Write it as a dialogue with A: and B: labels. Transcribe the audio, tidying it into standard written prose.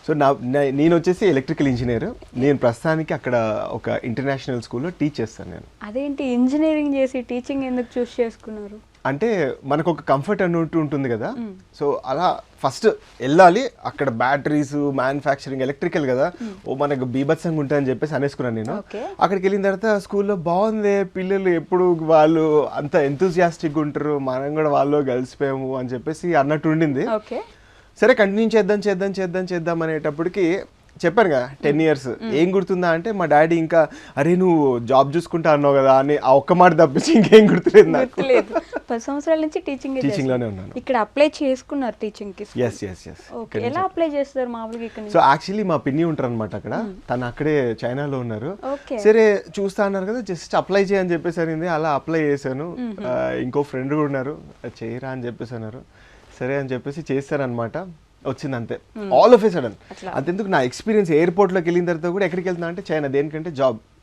A: So నేను వచ్చేసి electrical engineer. నేను ప్రస్తుతానికి అక్కడ ఒక ఇంటర్నేషనల్ స్కూల్లో టీచ్ చేస్తాను నేను.
B: అదేంటి ఇంజనీరింగ్ చేసి టీచింగ్ ఎందుకు చూస్ చేసుకున్నారు?
A: అంటే మనకు ఒక కంఫర్ట్ అన్నట్టు ఉంటుంది కదా, సో అలా ఫస్ట్ వెళ్ళాలి. అక్కడ బ్యాటరీస్ మ్యానుఫ్యాక్చరింగ్ ఎలక్ట్రికల్ కదా, ఓ మనకు బీభత్సంగా ఉంటుందని చెప్పేసి అనేసుకున్నాను నేను. అక్కడికి వెళ్ళిన తర్వాత స్కూల్లో బాగుంది, పిల్లలు ఎప్పుడు వాళ్ళు అంత ఎంతూజియాస్టిక్గా ఉంటారు, మనం కూడా వాళ్ళు కలిసిపోయాము అని చెప్పేసి అన్నట్టు ఉండింది. సరే కంటిన్యూ చేద్దాం అనేటప్పటికి చెప్పాను కదా 10 years. ఏం గుర్తుందా అంటే మా డాడీ ఇంకా అరే నువ్వు జాబ్ చూసుకుంటా అన్నావు కదా అని ఆ ఒక్క మాట తప్పించి ఇంకేం గుర్తులేదు నాకు.
B: 10 సంవత్సరాల నుంచి టీచింగ్
A: లోనే ఉన్నాను.
B: ఇక్కడ అప్లై చేసుకున్నారు టీచింగ్ కి?
A: ఎస్.
B: ఎలా అప్లై చేస్తారు మామూలుగా ఇక్కడ?
A: సో యాక్చువల్లీ మా పిన్ని ఉంటారు అనమాట అక్కడ, తను అక్కడే చైనాలో ఉన్నారు. సరే చూస్తా అన్నారు కదా, జస్ట్ అప్లై చేయని చెప్పేసి అనింది. అలా అప్లై చేశాను. ఇంకో ఫ్రెండ్ కూడా ఉన్నారు, చేయరా అని చెప్పేసి అన్నారు. సరే అని చెప్పేసి చేస్తారనమాట. వచ్చింది అంతే, ఆల్ ఆఫ్ ఏ సడన్. అంతెందుకు నా ఎక్స్పీరియన్స్ ఎయిర్పోర్ట్లోకి వెళ్ళిన తర్వాత కూడా ఎక్కడికి వెళ్తున్నా అంటే చైనా, దేనికంటే జాబ్.